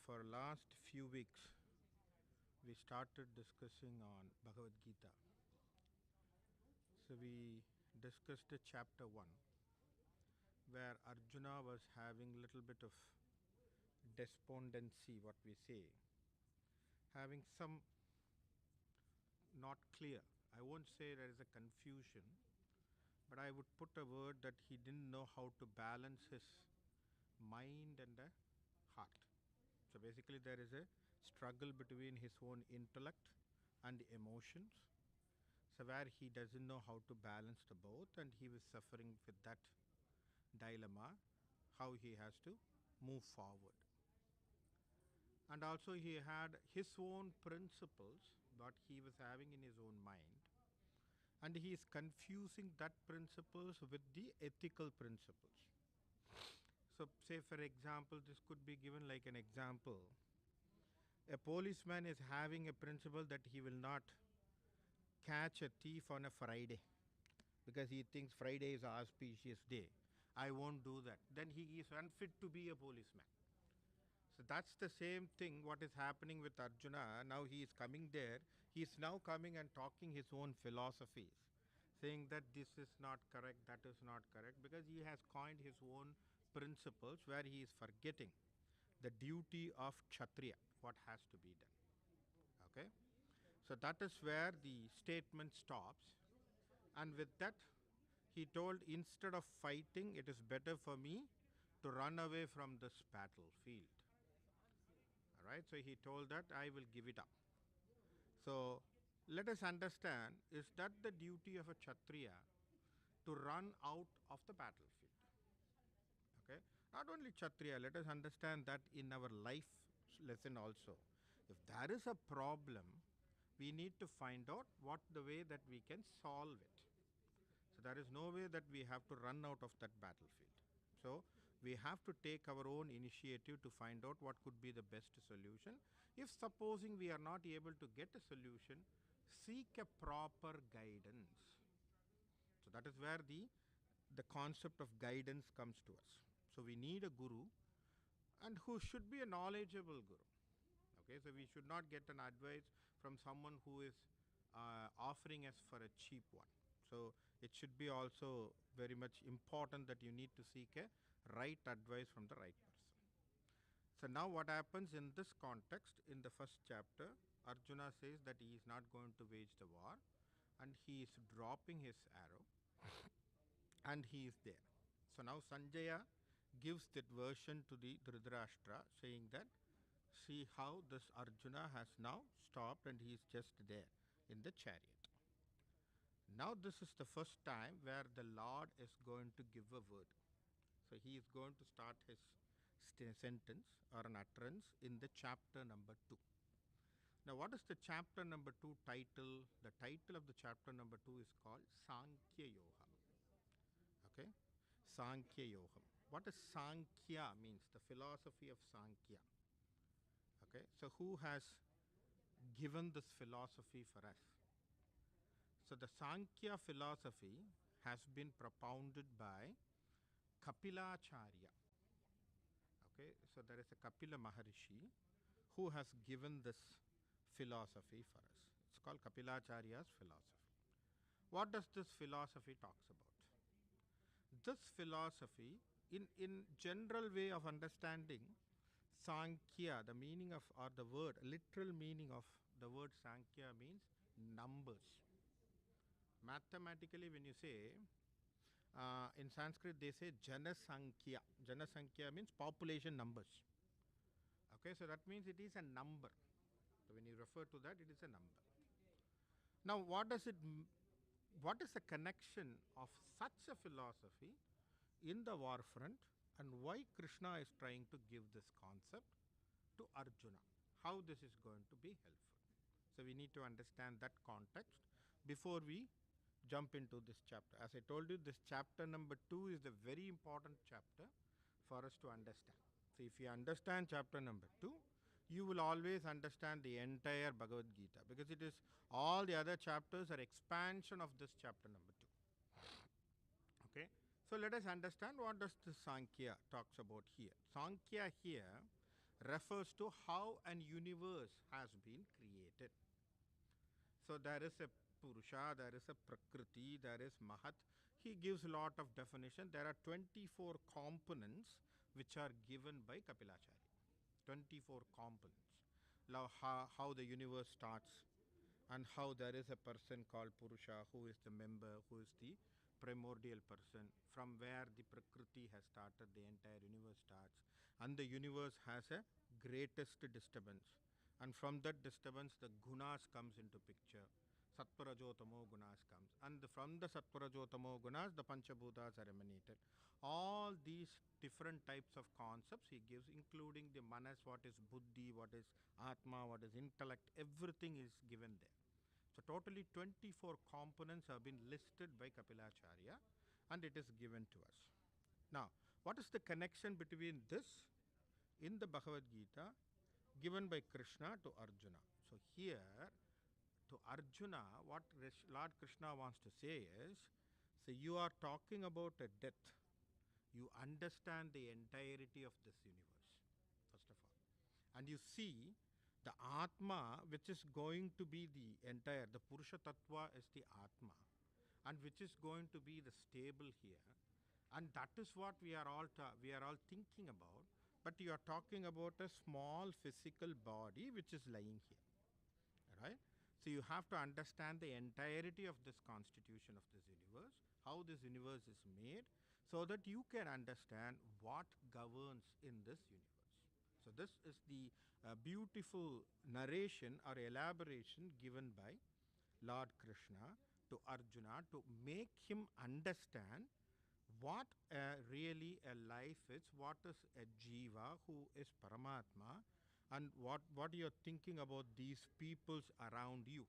for last few weeks, we started discussing on Bhagavad Gita. So we discussed the chapter 1, where Arjuna was having little bit of despondency, what we say, having some not clear. I won't say there is a confusion, but I would put a word that he didn't know how to balance his mind and the heart. So basically, there is a struggle between his own intellect and emotions. So where he doesn't know how to balance the both, and he was suffering with that dilemma, how he has to move forward. And also he had his own principles, what he was having in his own mind, and he is confusing that principles with the ethical principles. So say for example, this could be given like an example. A policeman is having a principle that he will not catch a thief on a Friday because he thinks Friday is an auspicious day. I won't do that. Then he is unfit to be a policeman. So that's the same thing what is happening with Arjuna. Now he is coming there. He is now coming and talking his own philosophies, saying that this is not correct, that is not correct, because he has coined his own principles where he is forgetting the duty of Kshatriya, what has to be done. Okay? So that is where the statement stops. And with that, he told, instead of fighting, it is better for me to run away from this battlefield. All right, so he told that I will give it up. So let us understand, is that the duty of a Kshatriya to run out of the battlefield? Okay, not only Kshatriya, let us understand that in our life lesson also. If there is a problem, we need to find out what the way that we can solve it. So there is no way that we have to run out of that battlefield. So we have to take our own initiative to find out what could be the best solution. If supposing we are not able to get a solution, seek a proper guidance. So that is where the concept of guidance comes to us. So we need a guru, and who should be a knowledgeable guru. Okay, so we should not get an advice from someone who is offering us for a cheap one. So it should be also very much important that you need to seek a right advice from the right person. So now what happens in this context, in the first chapter, Arjuna says that he is not going to wage the war, and he is dropping his arrow and he is there. So now Sanjaya gives that version to the Dhritarashtra, saying that see how this Arjuna has now stopped and he is just there in the chariot. Now this is the first time where the Lord is going to give a word. So he is going to start his sentence or an utterance in the chapter number 2. Now what is the chapter number 2 title? The title of the chapter number 2 is called Sankhya Yoga. Okay, Sankhya Yoga. What does Sankhya means? The philosophy of Sankhya. Okay, so who has given this philosophy for us? So the Sankhya philosophy has been propounded by Kapilacharya. Okay, so there is a Kapila Maharishi who has given this philosophy for us. It's called Kapilacharya's philosophy. What does this philosophy talks about? This philosophy, in general way of understanding Sankhya, the meaning of, or the word, literal meaning of the word Sankhya means numbers. Mathematically, when you say, in Sanskrit they say Janasankhya. Janasankhya means population numbers. Okay, so that means it is a number. So when you refer to that, it is a number. Now, what is the connection of such a philosophy in the war front, and why Krishna is trying to give this concept to Arjuna? How this is going to be helpful? So we need to understand that context before we jump into this chapter. As I told you, this chapter number 2 is the very important chapter for us to understand. So if you understand chapter number 2, you will always understand the entire Bhagavad Gita, because it is all the other chapters are expansion of this chapter number 2. Okay, so let us understand what does the Sankhya talks about here. Sankhya here refers to how an universe has been created. So there is a Purusha, there is a Prakriti, there is Mahat. He gives a lot of definition. There are 24 components which are given by Kapilacharya. 24 components. Now, how the universe starts, and how there is a person called Purusha who is the member, who is the primordial person, from where the Prakriti has started, the entire universe starts. And the universe has a greatest disturbance. And from that disturbance, the gunas comes into picture. Satvarajotamo gunas comes. And from the Satvarajotamo gunas, the Panchabhutas are emanated. All these different types of concepts he gives, including the manas, what is buddhi, what is atma, what is intellect, everything is given there. So totally 24 components have been listed by Kapilacharya, and it is given to us. Now, what is the connection between this in the Bhagavad Gita given by Krishna to Arjuna? So here, to Arjuna, what Lord Krishna wants to say is, so you are talking about a death. You understand the entirety of this universe, first of all. And you see the Atma, which is going to be the entire, the Purusha Tattva is the Atma, and which is going to be the stable here. And that is what we are all thinking about. But you are talking about a small physical body which is lying here. Right? So you have to understand the entirety of this constitution of this universe, how this universe is made, so that you can understand what governs in this universe. So this is the beautiful narration or elaboration given by Lord Krishna to Arjuna to make him understand what really a life is, what is a jiva, who is Paramatma, and what you're thinking about these peoples around you.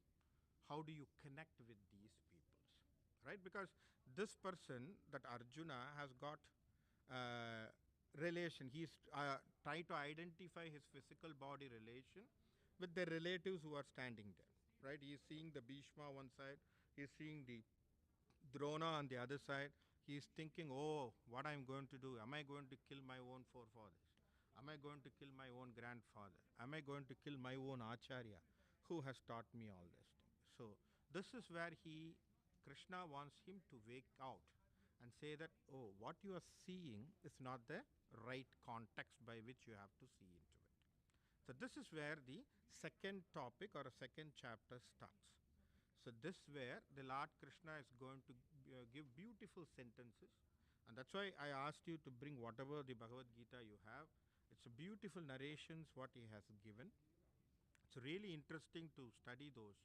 How do you connect with these peoples? Right? Because this person, that Arjuna, has got relation. He's trying to identify his physical body relation with the relatives who are standing there. Right? He is seeing the Bhishma one side, he is seeing the Drona on the other side. He is thinking, oh, what I'm going to do? Am I going to kill my own forefathers? Am I going to kill my own grandfather? Am I going to kill my own Acharya who has taught me all this thing? So this is where Krishna wants him to wake out and say that, oh, what you are seeing is not the right context by which you have to see into it. So this is where the second topic or a second chapter starts. So this where the Lord Krishna is going to give beautiful sentences, and that's why I asked you to bring whatever the Bhagavad Gita you have. It's a beautiful narrations what he has given. It's really interesting to study those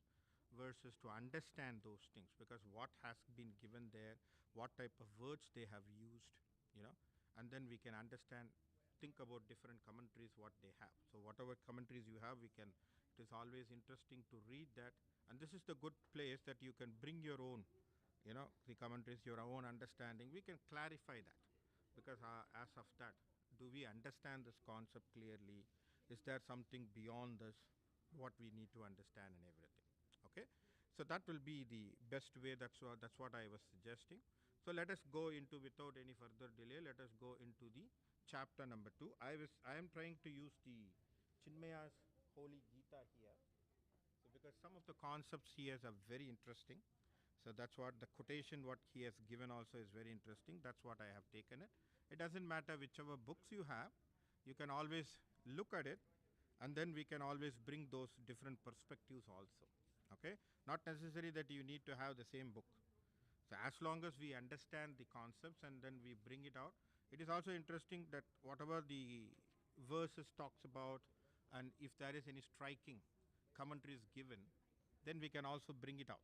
verses to understand those things, because what has been given there, what type of words they have used, and then we can understand, think about different commentaries what they have. So whatever commentaries you have, it is always interesting to read that, and this is the good place that you can bring your own, the commentaries, your own understanding. We can clarify that, because as of that, do we understand this concept clearly? Is there something beyond this what we need to understand and everything? Okay, so that will be the best way. That's what I was suggesting. So let us go into, without any further delay, let us go into the chapter number 2. I am trying to use the Chinmaya's Holy Gita here. So because some of the concepts here are very interesting. So that's what the quotation what he has given also is very interesting. That's what I have taken it. It doesn't matter whichever books you have, you can always look at it, and then we can always bring those different perspectives also. Okay, not necessary that you need to have the same book. So as long as we understand the concepts and then we bring it out, it is also interesting that whatever the verses talks about, and if there is any striking commentaries given, then we can also bring it out.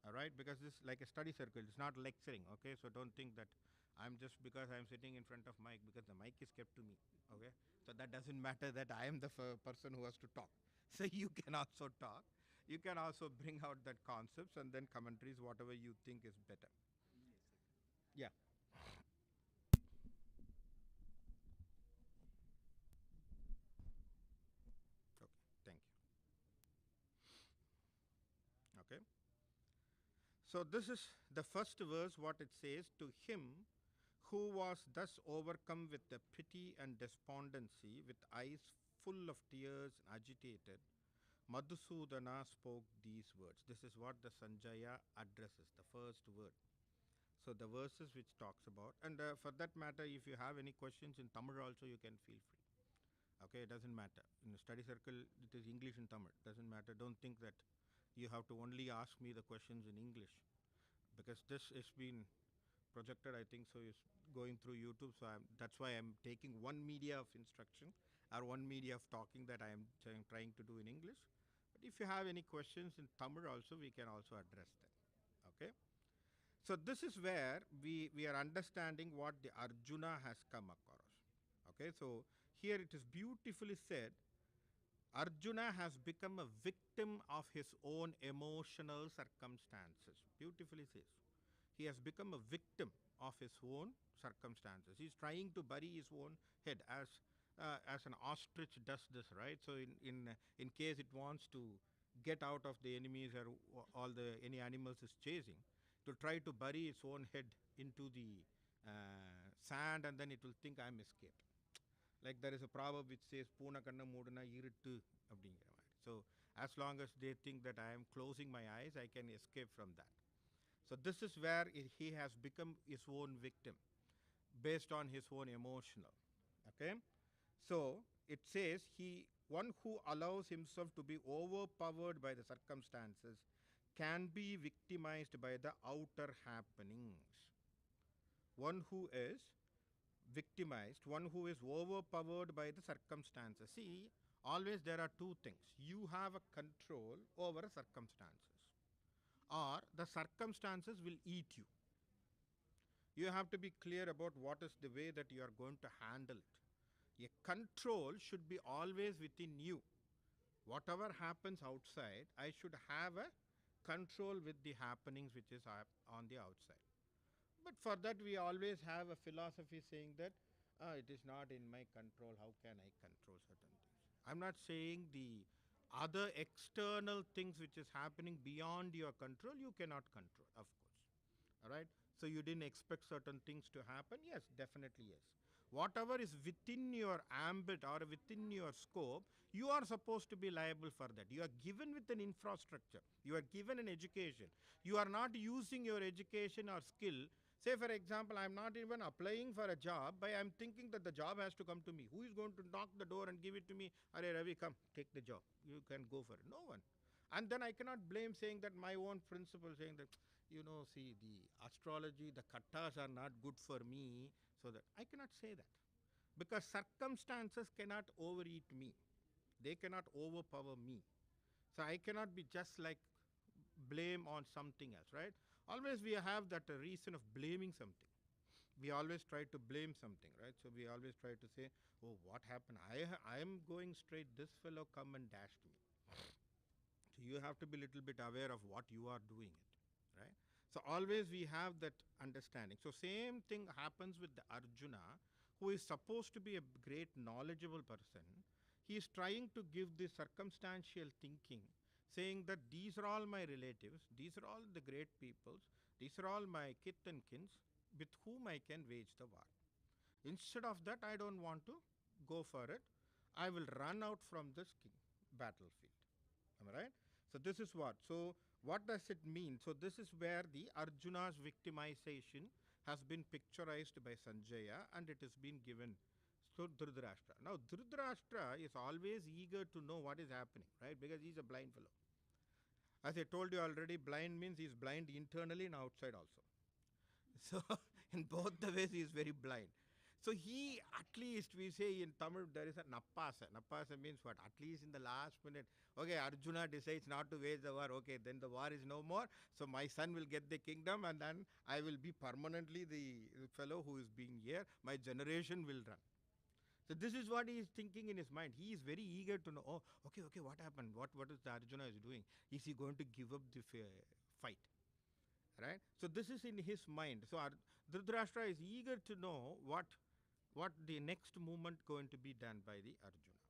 All right, because this is like a study circle. It's not lecturing. Okay, so don't think that I'm just because I'm sitting in front of mic, because the mic is kept to me. Okay, so that doesn't matter that I am the person who has to talk. So you can also talk. You can also bring out that concepts and then commentaries, whatever you think is better. Yeah. Okay. Thank you. Okay. So this is the first verse. What it says: to him who was thus overcome with the pity and despondency, with eyes full of tears, agitated, Madhusudana spoke these words. This is what the Sanjaya addresses, the first word. So the verses which talks about, and for that matter, if you have any questions in Tamil also, you can feel free. Okay, it doesn't matter. In a study circle, it is English and Tamil. Doesn't matter. Don't think that you have to only ask me the questions in English, because this has been projected, I think, so is going through YouTube. So that's why I'm taking one media of instruction or one media of talking that I am trying to do in English. But if you have any questions in Tamil also, we can also address them. Okay. So this is where we are understanding what the Arjuna has come across. Okay, so here it is beautifully said, Arjuna has become a victim of his own emotional circumstances. Beautifully says. He has become a victim of his own circumstances. He's trying to bury his own head as an ostrich does this, right? So in case it wants to get out of the enemies or all the any animals is chasing, to try to bury its own head into the sand, and then it will think I'm escaped. Like there is a proverb which says Poona kanna moodana iruttu அப்படிங்கிற மாதிரி. So as long as they think that I am closing my eyes, I can escape from that. So this is where he has become his own victim based on his own emotional. Okay. So it says one who allows himself to be overpowered by the circumstances can be victimized by the outer happenings. One who is victimized, one who is overpowered by the circumstances. See, always there are two things. You have a control over circumstances, or the circumstances will eat you. You have to be clear about what is the way that you are going to handle it. A control should be always within you. Whatever happens outside, I should have a control with the happenings which is on the outside. But for that, we always have a philosophy saying that it is not in my control. How can I control certain things? I'm not saying the other external things which is happening beyond your control, you cannot control, of course. All right? So you didn't expect certain things to happen? Yes, definitely yes. Whatever is within your ambit or within your scope, you are supposed to be liable for that. You are given with an infrastructure. You are given an education. You are not using your education or skill. Say, for example, I'm not even applying for a job, but I'm thinking that the job has to come to me. Who is going to knock the door and give it to me? Arey Ravi, come, take the job. You can go for it. No one. And then I cannot blame saying that my own principle, saying that, see, the astrology, the kattas are not good for me, so that I cannot say that. Because circumstances cannot overeat me. They cannot overpower me. So I cannot be just like blame on something else, right? Always we have that reason of blaming something. We always try to blame something, right? So we always try to say, oh, what happened? I am going straight. This fellow come and dashed me. So you have to be a little bit aware of what you are doing it, right? So always we have that understanding. So same thing happens with the Arjuna, who is supposed to be a great knowledgeable person. He is trying to give the circumstantial thinking, saying that these are all my relatives, these are all the great peoples, these are all my kith and kins with whom I can wage the war. Instead of that, I don't want to go for it. I will run out from this battlefield. Am I right? So this is what. So what does it mean? So this is where the Arjuna's victimization has been picturized by Sanjaya, and it has been given to Dhritarashtra. Now Dhritarashtra is always eager to know what is happening, right? Because he's a blind fellow. As I told you already, blind means he's blind internally and outside also. So in both the ways he is very blind. So he, at least we say in Tamil, there is a Nappasa. Nappasa means what? At least in the last minute, okay, Arjuna decides not to wage the war. Okay, then the war is no more. So my son will get the kingdom, and then I will be permanently the fellow who is being here. My generation will run. So this is what he is thinking in his mind. He is very eager to know, oh, okay, what happened? What is the Arjuna is doing? Is he going to give up the fight? Right? So this is in his mind. So Dhritarashtra is eager to know what the next movement going to be done by the Arjuna.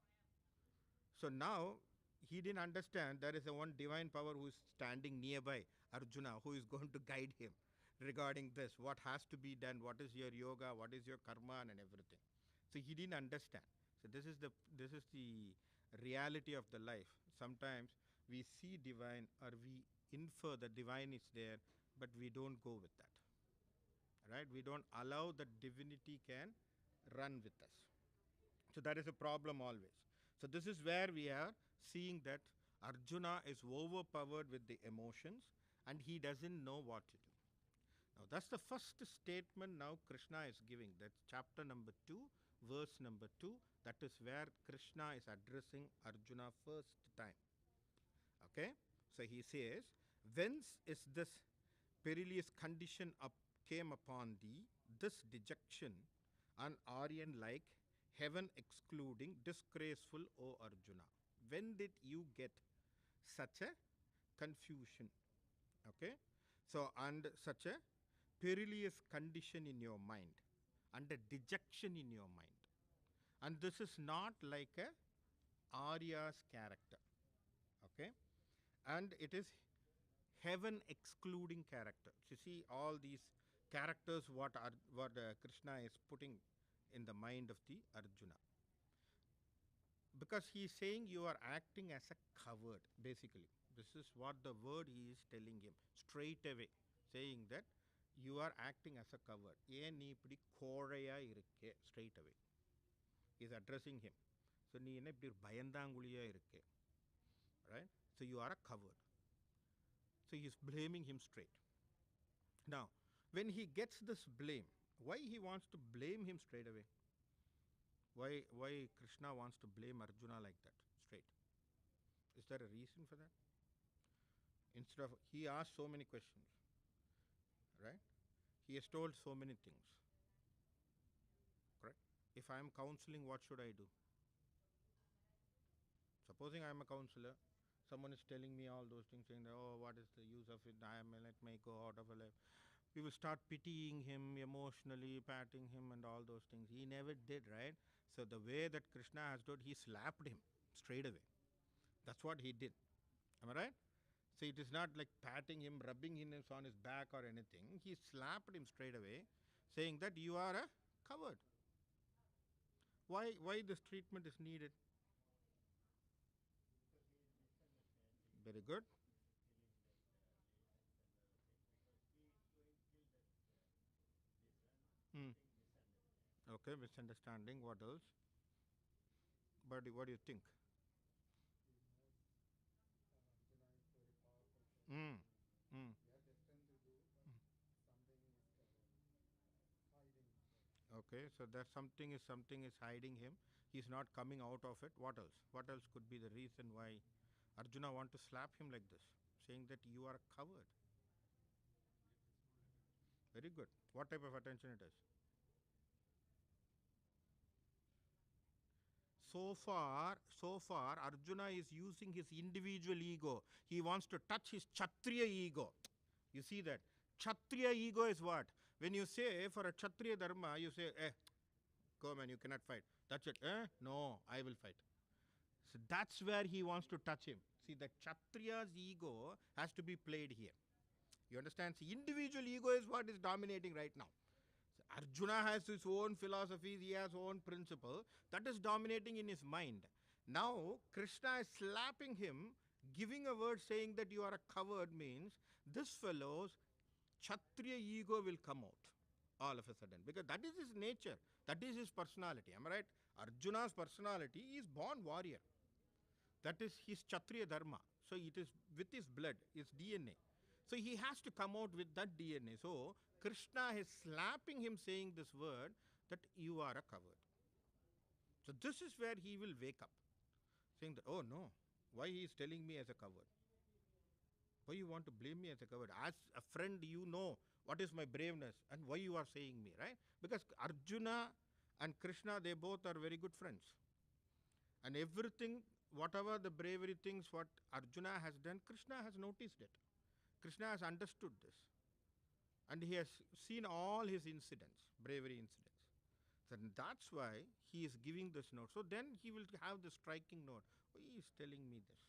So now he didn't understand there is a one divine power who is standing nearby Arjuna, who is going to guide him regarding this. What has to be done? What is your yoga? What is your karma and everything? So he didn't understand. So this is the reality of the life. Sometimes we see divine or we infer the divine is there, but we don't go with that. Right? We don't allow that divinity can run with us. So that is a problem always. So this is where we are seeing that Arjuna is overpowered with the emotions and he doesn't know what to do. Now that's the first statement now Krishna is giving. That's chapter number 2, verse number 2. That is where Krishna is addressing Arjuna first time. Okay? So he says, whence is this perilous condition came upon thee, this dejection, an Aryan like, heaven excluding, disgraceful, O Arjuna. When did you get such a confusion? Okay? So, and such a perilous condition in your mind, and a dejection in your mind. And this is not like a Arya's character. Okay? And it is heaven excluding character. You see all these characters what Krishna is putting in the mind of the Arjuna. Because he is saying you are acting as a coward, basically. This is what the word he is telling him straight away, saying that you are acting as a coward. ஏன் நீ இப்படி கோழையா இருக்கே, straight away. He is addressing him. So நீ என்ன இப்படி பயந்தாங்குழியா இருக்கே, right? So you are a coward. So he is blaming him straight. Now, when he gets this blame, why he wants to blame him straight away? Why Krishna wants to blame Arjuna like that, straight? Is there a reason for that? Instead of, he asked so many questions, right? He has told so many things, correct? If I am counseling, what should I do? Supposing I am a counselor, someone is telling me all those things, saying that, oh, what is the use of it? Let me go out of a life. We will start pitying him emotionally, patting him, and all those things. He never did, right? So the way that Krishna has done, he slapped him straight away. That's what he did. Am I right? So it is not like patting him, rubbing him on his back or anything. He slapped him straight away, saying that you are a coward. Why this treatment is needed? Very good. Hmm. Okay, misunderstanding. What else? But what do you think? Mm. Mm. Okay, so that something is hiding him. He's not coming out of it. What else? What else could be the reason why Arjuna want to slap him like this, saying that you are a coward? Very good. What type of attention it is? So far, Arjuna is using his individual ego. He wants to touch his Kshatriya ego. You see that? Kshatriya ego is what? When you say for a Kshatriya dharma, you say, go man, you cannot fight. That's it. No, I will fight. So that's where he wants to touch him. See, the Kshatriya's ego has to be played here. You understand? See, individual ego is what is dominating right now. So Arjuna has his own philosophy, he has own principle that is dominating in his mind. Now, Krishna is slapping him, giving a word saying that you are a coward means this fellow's Kshatriya ego will come out all of a sudden because that is his nature, that is his personality. Am I right? Arjuna's personality is born warrior. That is his Kshatriya dharma. So it is with his blood, his DNA. So he has to come out with that DNA. So Krishna is slapping him saying this word that you are a coward. So this is where he will wake up, saying that, oh no, why he is telling me as a coward? Why you want to blame me as a coward? As a friend, you know what is my braveness and why you are saying me, right? Because Arjuna and Krishna, they both are very good friends. And everything, whatever the bravery things, what Arjuna has done, Krishna has noticed it. Krishna has understood this. And he has seen all his incidents, bravery incidents. So that's why he is giving this note. So then he will have the striking note. Why he is telling me this?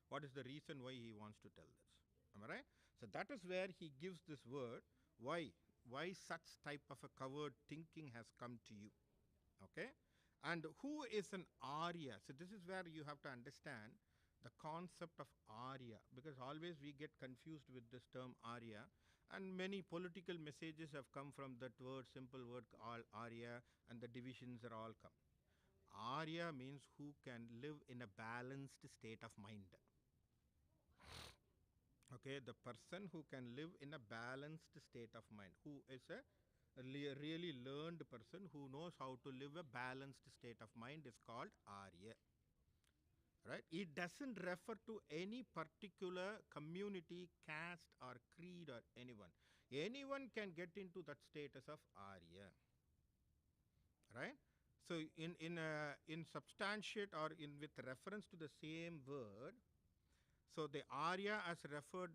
What is the reason why he wants to tell this? Am I right? So that is where he gives this word. Why? Why such type of a coward thinking has come to you? Okay? And who is an Arya? So this is where you have to understand the concept of Arya, because always we get confused with this term Arya, and many political messages have come from that word, simple word all Arya, and the divisions are all come. Arya means who can live in a balanced state of mind. Okay, the person who can live in a balanced state of mind, who is a really learned person who knows how to live a balanced state of mind, is called Arya. Right? It doesn't refer to any particular community, caste, or creed, or anyone. Anyone can get into that status of Arya. Right? So, in substantiate or in with reference to the same word, so the Arya as referred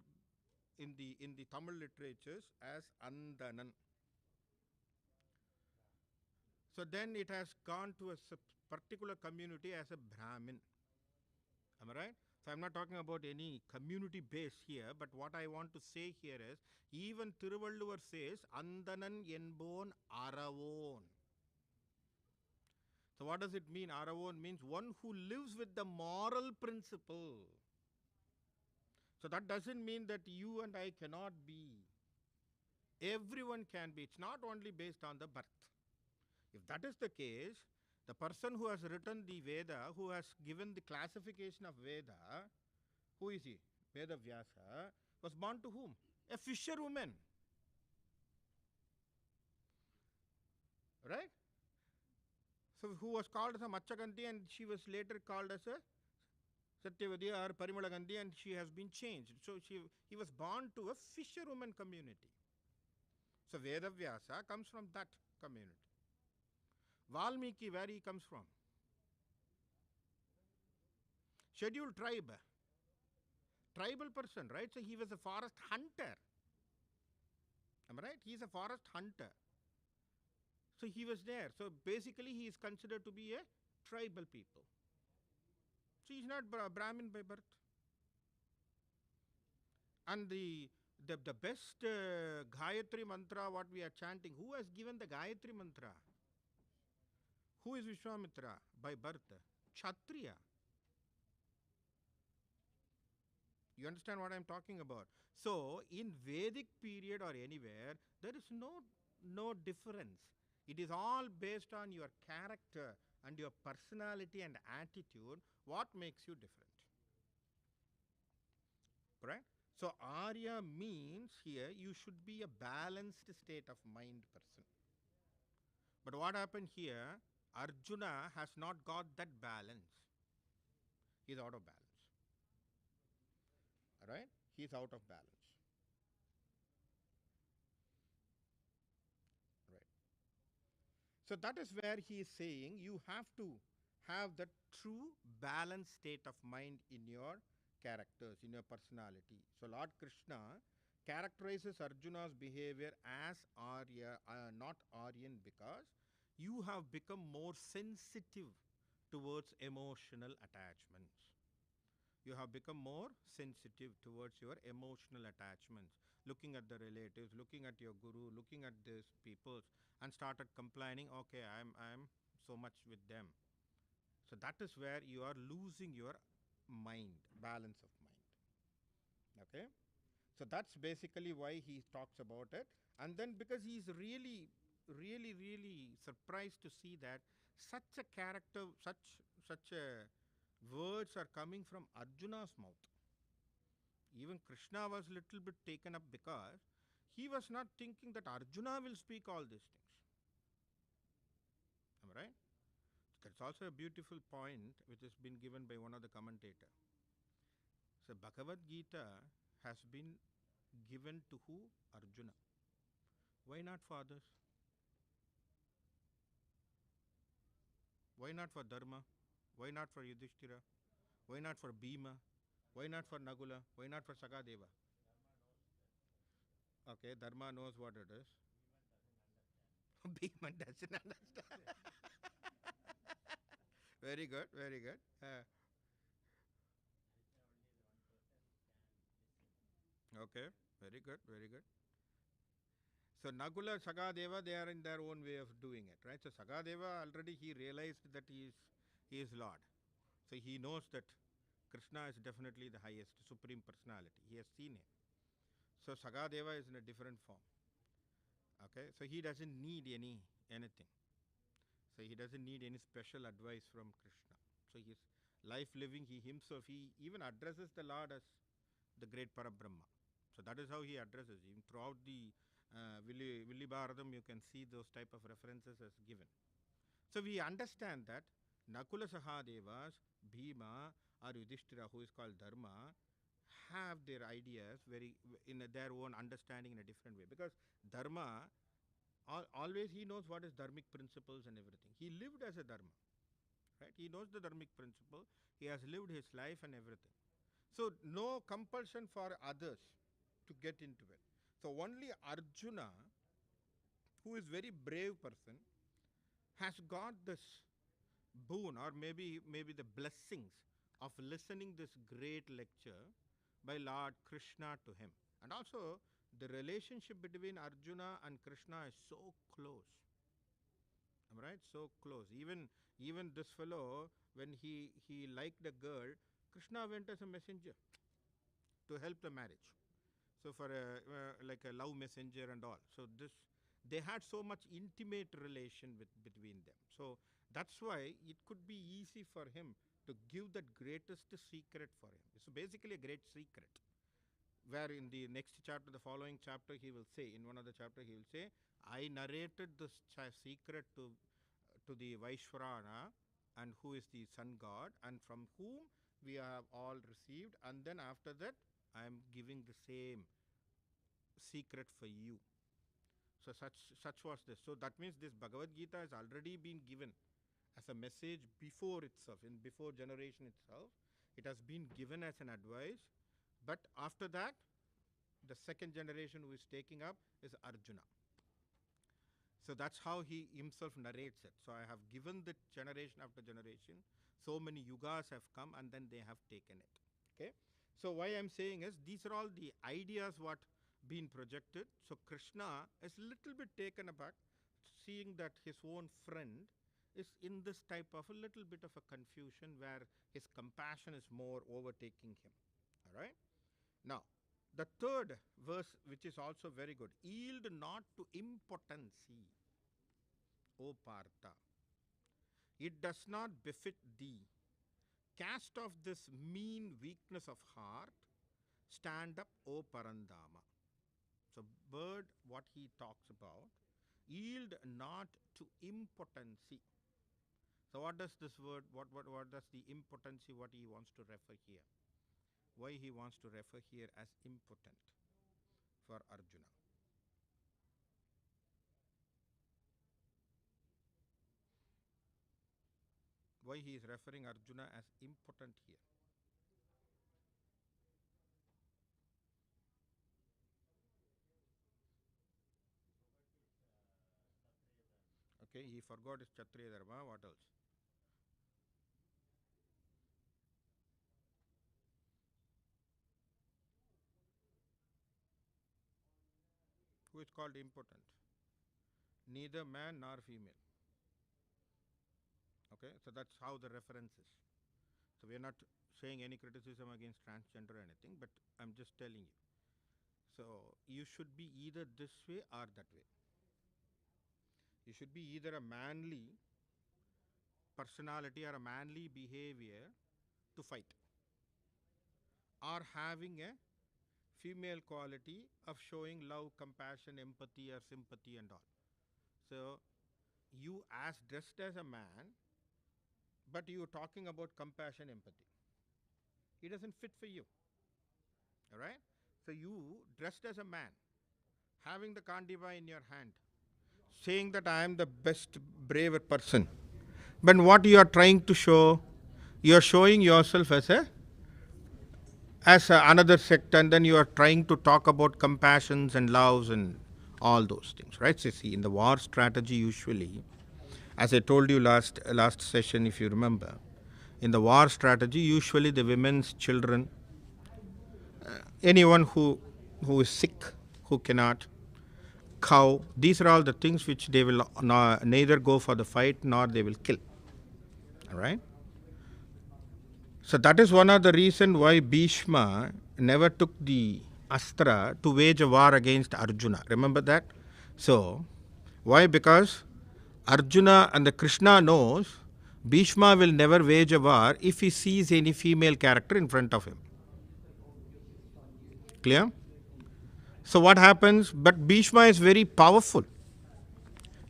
in the Tamil literatures as Andanan. So then it has gone to a particular community as a Brahmin. Am I right? So I'm not talking about any community base here, but what I want to say here is even Thiruvalluvar says Andanan Enbon Aravon. So what does it mean? Aravon means one who lives with the moral principle. So that doesn't mean that you and I cannot be. Everyone can be. It's not only based on the birth. If that is the case, the person who has written the Veda, who has given the classification of Veda, who is he? Veda Vyasa, was born to whom? A fisherwoman. Right? So who was called as a Machaganti, and she was later called as a Satyavati or Parimala and she has been changed. So he was born to a fisherwoman community. So Veda Vyasa comes from that community. Valmiki, where he comes from? Scheduled tribe. Tribal person, right? So he was a forest hunter. Am I right? He is a forest hunter. So he was there. So basically he is considered to be a tribal people. So he's not Brahmin by birth. And the best Gayatri mantra what we are chanting, who has given the Gayatri mantra? Who is Vishwamitra by birth? Kshatriya. You understand what I'm talking about? So in Vedic period or anywhere, there is no difference. It is all based on your character and your personality and attitude, what makes you different. Correct? So Arya means here you should be a balanced state of mind person. But what happened here? Arjuna has not got that balance. He is out of balance. Right? He is out of balance. Right. So that is where he is saying you have to have that true balanced state of mind in your characters, in your personality. So Lord Krishna characterizes Arjuna's behavior as Arya, not Aryan, because you have become more sensitive towards emotional attachments. You have become more sensitive towards your emotional attachments, looking at the relatives, looking at your guru, looking at these people, and started complaining, okay, I'm so much with them. So that is where you are losing your mind, balance of mind. Okay? So that's basically why he talks about it. And then because he's really, really, really surprised to see that such a character, such a words are coming from Arjuna's mouth. Even Krishna was little bit taken up because he was not thinking that Arjuna will speak all these things. Am I right? That's also a beautiful point which has been given by one of the commentator. So Bhagavad Gita has been given to who? Arjuna. Why not for others? Why not for Dharma? Why not for Yudhishthira? Why not for Bhima? Why not for Nagula? Why not for Sakadeva? Okay, Dharma knows what it is. Bhima doesn't understand. Very good, very good. Okay, very good, very good. So Nakula, Sagadeva, they are in their own way of doing it, right? So Sagadeva already he realized that he is Lord. So he knows that Krishna is definitely the highest supreme personality. He has seen him. So Sagadeva is in a different form. Okay, so he doesn't need anything. So he doesn't need any special advice from Krishna. So his life living, he himself, he even addresses the Lord as the great Parabrahma. So that is how he addresses him. Throughout the Villi Bharatam, you can see those type of references as given. So we understand that Nakula Sahadevas, Bhima or Yudhishthira, who is called Dharma, have their ideas very in their own understanding in a different way. Because Dharma, always he knows what is dharmic principles and everything. He lived as a Dharma, right? He knows the dharmic principle. He has lived his life and everything. So no compulsion for others to get into it. So only Arjuna, who is very brave person, has got this boon or maybe the blessings of listening this great lecture by Lord Krishna to him. And also the relationship between Arjuna and Krishna is so close. Am I right? So close. Even this fellow, when he liked a girl, Krishna went as a messenger to help the marriage. So for like a love messenger and all. So they had so much intimate relation between them. So that's why it could be easy for him to give that greatest secret for him. So basically a great secret. Where in the next chapter, the following chapter, he will say, in one of the chapter, he will say, I narrated this secret to the Vaishvarana, and who is the sun god, and from whom we have all received, and then after that, I am giving the same secret for you. So such was this. So that means this Bhagavad Gita has already been given as a message before itself, in before generation itself. It has been given as an advice. But after that, the second generation who is taking up is Arjuna. So that's how he himself narrates it. So I have given the generation after generation. So many yugas have come and then they have taken it. Okay. So why I'm saying is these are all the ideas what been projected. So Krishna is little bit taken aback, seeing that his own friend is in this type of a little bit of a confusion where his compassion is more overtaking him. All right. Now, the third verse, which is also very good. Yield not to impotency, O Partha. It does not befit thee. Cast off this mean weakness of heart. Stand up, O Parandama. So, bird, what he talks about, yield not to impotency. So, what does this word, what does the impotency, what he wants to refer here? Why he wants to refer here as impotent for Arjuna? Why he is referring Arjuna as impotent here? Okay, he forgot his Kshatriya Dharma. What else? Who is called impotent? Neither man nor female. Okay, so that's how the reference is. So we are not saying any criticism against transgender or anything, but I'm just telling you. So you should be either this way or that way. You should be either a manly personality or a manly behavior to fight, or having a female quality of showing love, compassion, empathy or sympathy and all. So you as dressed as a man, but you're talking about compassion, empathy. It doesn't fit for you. All right? So you dressed as a man, having the Kandiva in your hand, saying that I am the best, braver person. But what you are trying to show, you are showing yourself as another sect, and then you are trying to talk about compassions and loves and all those things, right? So see, in the war strategy, usually, as I told you last session, if you remember, in the war strategy, usually the women's children, anyone who is sick, who cannot, cow. These are all the things which they will neither go for the fight nor they will kill. All right. So that is one of the reasons why Bhishma never took the Astra to wage a war against Arjuna. Remember that? So, why? Because Arjuna and the Krishna knows Bhishma will never wage a war if he sees any female character in front of him. Clear? So what happens? But Bhishma is very powerful.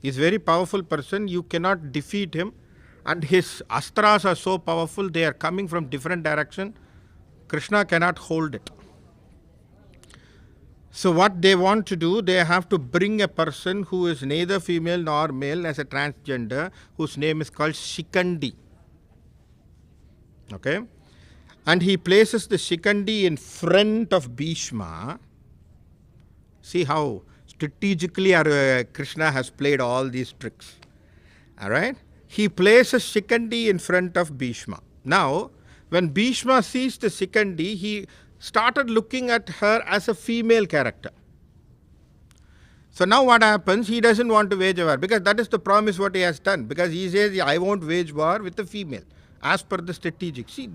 He is a very powerful person. You cannot defeat him. And his astras are so powerful, they are coming from different direction. Krishna cannot hold it. So what they want to do, they have to bring a person who is neither female nor male as a transgender, whose name is called Shikandi. Okay? And he places the Shikandi in front of Bhishma. See how strategically Krishna has played all these tricks. Alright? He places Shikandi in front of Bhishma. Now, when Bhishma sees the Shikandi, he started looking at her as a female character. So now what happens? He doesn't want to wage a war, because that is the promise what he has done. Because he says, I won't wage war with a female, as per the strategic. See,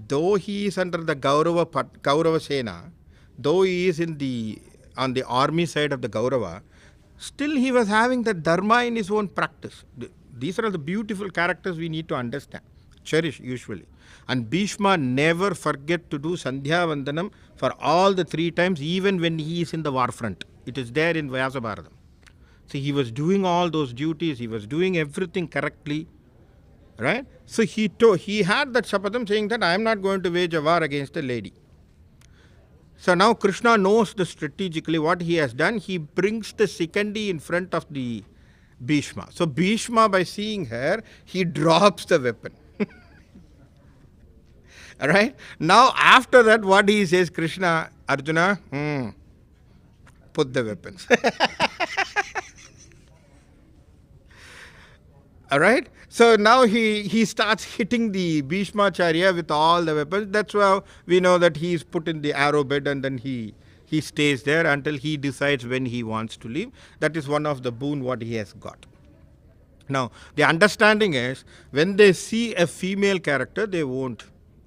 though he is under the Kaurava Sena, though he is on the army side of the Kaurava, still he was having the dharma in his own practice. These are the beautiful characters we need to understand, cherish usually. And Bhishma never forget to do Sandhya Vandanam for all the 3 times, even when he is in the war front. It is there in Vyasa Bharatam. See, he was doing all those duties, he was doing everything correctly, right? So he had that Shapadam saying that I am not going to wage a war against a lady. So now Krishna knows the strategically what he has done. He brings the Shikandi in front of the Bhishma. So Bhishma, by seeing her, he drops the weapon. Alright? Now after that, what he says, Krishna, Arjuna, put the weapons. Alright? So now he starts hitting the Bhishmacharya with all the weapons. That's why we know that he is put in the arrow bed, and then he stays there until he decides when he wants to leave. That is one of the boon what he has got. Now, the understanding is, when they see a female character, they won't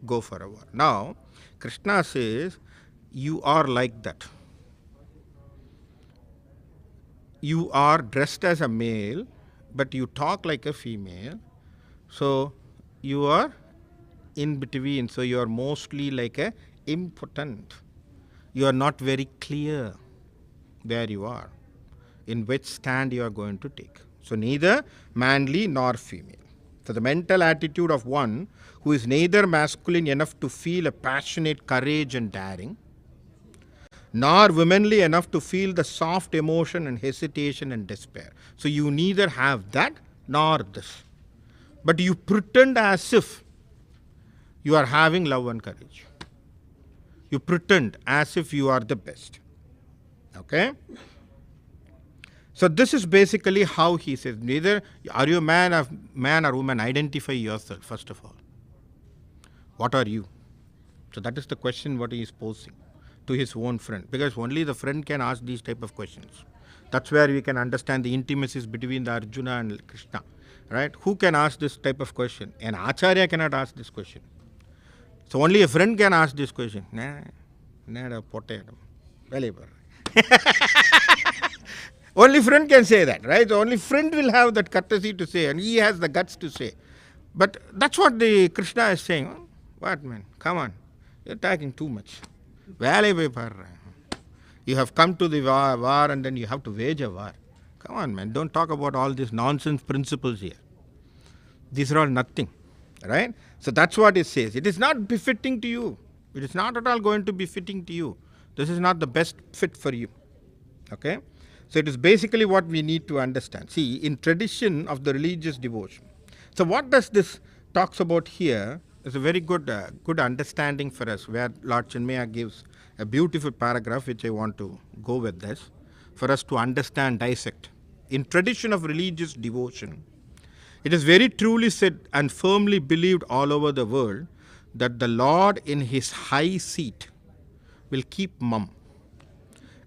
go for a war. Now, Krishna says, you are like that. You are dressed as a male, but you talk like a female. So, you are in between. So, you are mostly like a impotent. You are not very clear where you are, in which stand you are going to take. So, neither manly nor female. So, the mental attitude of one who is neither masculine enough to feel a passionate courage and daring, nor womanly enough to feel the soft emotion and hesitation and despair. So, you neither have that nor this. But you pretend as if you are having love and courage. You pretend as if you are the best. Okay? So this is basically how he says, neither are you a man or woman, identify yourself first of all. What are you? So that is the question what he is posing to his own friend, because only the friend can ask these type of questions. That's where we can understand the intimacies between the Arjuna and Krishna. Right? Who can ask this type of question? An Acharya cannot ask this question. So only a friend can ask this question. Only friend can say that, right? So only friend will have that courtesy to say, and he has the guts to say. But that's what the Krishna is saying. Oh, what man? Come on. You're talking too much. You have come to the war and then you have to wage a war. Come on, man. Don't talk about all these nonsense principles here. These are all nothing. Right? So that's what it says. It is not befitting to you. It is not at all going to be fitting to you. This is not the best fit for you. Okay? So it is basically what we need to understand. See, in tradition of the religious devotion. So what does this talks about here is a very good understanding for us, where Lord Chinmaya gives a beautiful paragraph which I want to go with this for us to understand, dissect. In tradition of religious devotion, it is very truly said and firmly believed all over the world that the Lord in his high seat will keep mum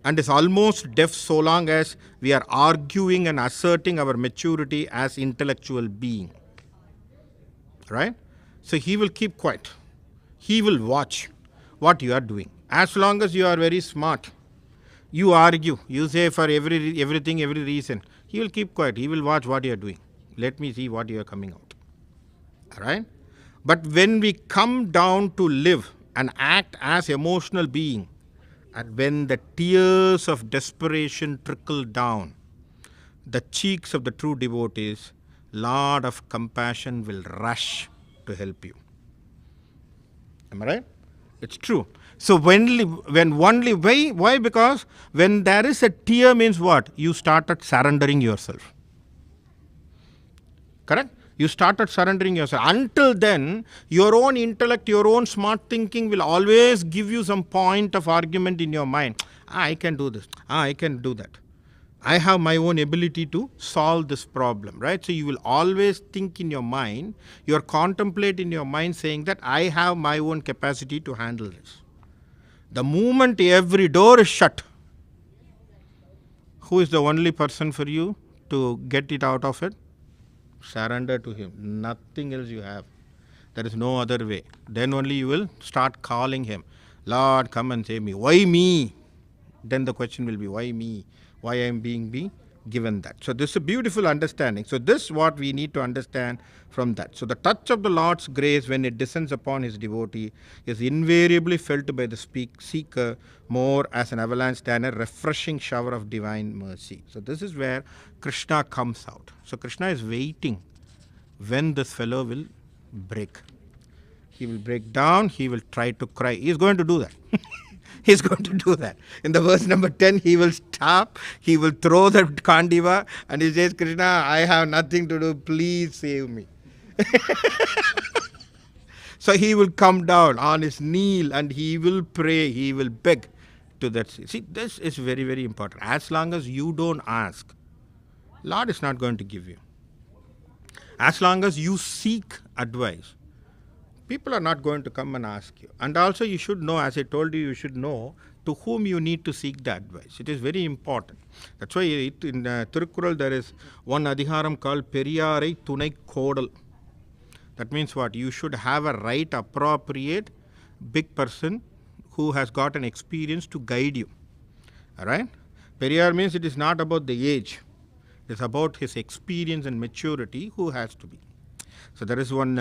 and is almost deaf so long as we are arguing and asserting our maturity as intellectual being. Right? So he will keep quiet. He will watch what you are doing. As long as you are very smart, you argue, you say for everything, every reason, he will keep quiet. He will watch what you are doing. Let me see what you are coming out. All right? But when we come down to live and act as emotional being, and when the tears of desperation trickle down the cheeks of the true devotees, Lord of compassion will rush to help you. Am I right? It's true. So why? Because when there is a tear means what? You started surrendering yourself. Correct? You started surrendering yourself. Until then, your own intellect, your own smart thinking will always give you some point of argument in your mind. I can do this. I can do that. I have my own ability to solve this problem, right? So you will always think in your mind, you are contemplate in your mind saying that I have my own capacity to handle this. The moment every door is shut, who is the only person for you to get it out of it? Surrender to him. Nothing else you have. There is no other way. Then only you will start calling him. Lord, come and save me. Why me? Then the question will be, why me? Why I am being given that? So this is a beautiful understanding. So this is what we need to understand from that. So the touch of the Lord's grace when it descends upon his devotee is invariably felt by the seeker more as an avalanche than a refreshing shower of divine mercy. So this is where Krishna comes out. So Krishna is waiting when this fellow will break. He will break down, he will try to cry. He is going to do that. He's going to do that. In the verse number 10, he will stop, he will throw the Kandiva and he says, Krishna, I have nothing to do, please save me. So he will come down on his knee and he will pray, he will beg to that. See, this is very, very important. As long as you don't ask, Lord is not going to give you. As long as you seek advice, people are not going to come and ask you. And also you should know, as I told you, you should know to whom you need to seek the advice. It is very important. That's why in Thirukkural there is one adhigaram called Periyarai Thunai Kodal. That means what? You should have a right, appropriate, big person who has got an experience to guide you. Alright? Periyar means it is not about the age. It is about his experience and maturity who has to be. So there is one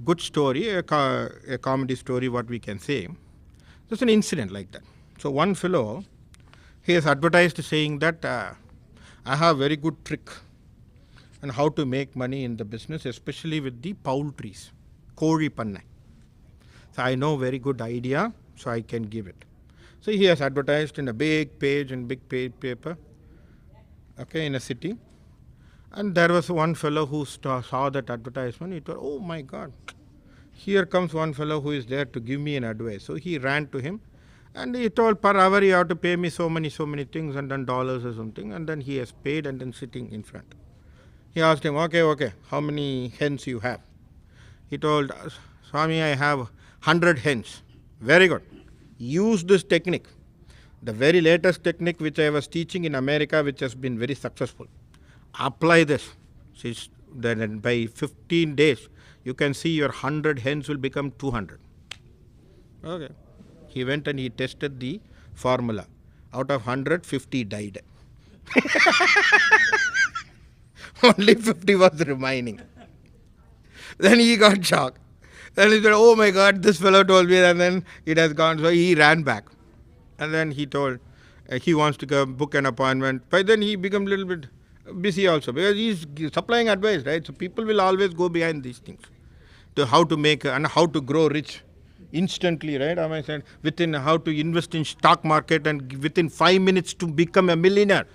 good story, a comedy story, what we can say. There's an incident like that. So one fellow, he has advertised saying that I have very good trick on how to make money in the business, especially with the poultries, Kori Panna. So I know very good idea, so I can give it. So he has advertised in a big page and big paper, okay, in a city. And there was one fellow who saw that advertisement. He thought, oh my God, here comes one fellow who is there to give me an advice. So he ran to him and he told, per hour you have to pay me so many things and then dollars or something. And then he has paid and then sitting in front. He asked him, okay, how many hens you have? He told, Swami, I have 100 hens. Very good. Use this technique. The very latest technique which I was teaching in America, which has been very successful. Apply this. Then by 15 days, you can see your 100 hens will become 200. Okay. He went and he tested the formula. Out of 100, 50 died. Only 50 was remaining. Then he got shocked. Then he said, oh my God, this fellow told me, and then it has gone. So he ran back. And then he told he wants to go book an appointment. But then he became a little bit busy also because he's supplying advice, right? So people will always go behind these things to how to make and how to grow rich instantly, right? I said within how to invest in stock market and within 5 minutes to become a millionaire.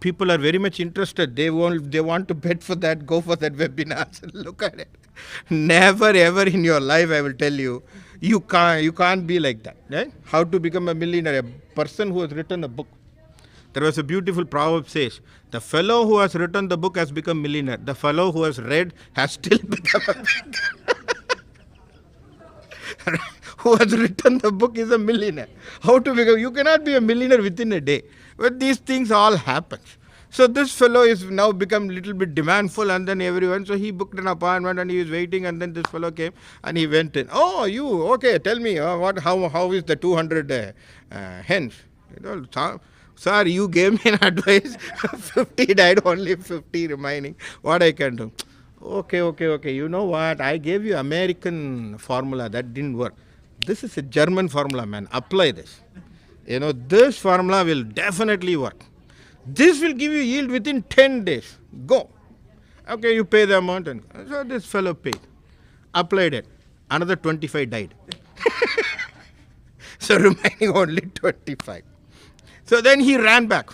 People are very much interested. They want to bet for that, go for that webinar. Look at it. Never ever in your life, I will tell you, you can't be like that, right? How to become a millionaire? A person who has written a book. There was a beautiful proverb says, the fellow who has written the book has become millionaire. The fellow who has read has still become a who has written the book is a millionaire. How to become? You cannot be a millionaire within a day. But these things all happen. So this fellow is now become little bit demandful, and then everyone. So he booked an appointment and he was waiting, and then this fellow came and he went in. Oh, you okay? Tell me what? How is the 200 hens? Sir, you gave me an advice. 50 died, only 50 remaining. What I can do? Okay. You know what? I gave you American formula. That didn't work. This is a German formula, man. Apply this. This formula will definitely work. This will give you yield within 10 days. Go. Okay, you pay the amount. And so this fellow paid. Applied it. Another 25 died. So remaining only 25. So then he ran back.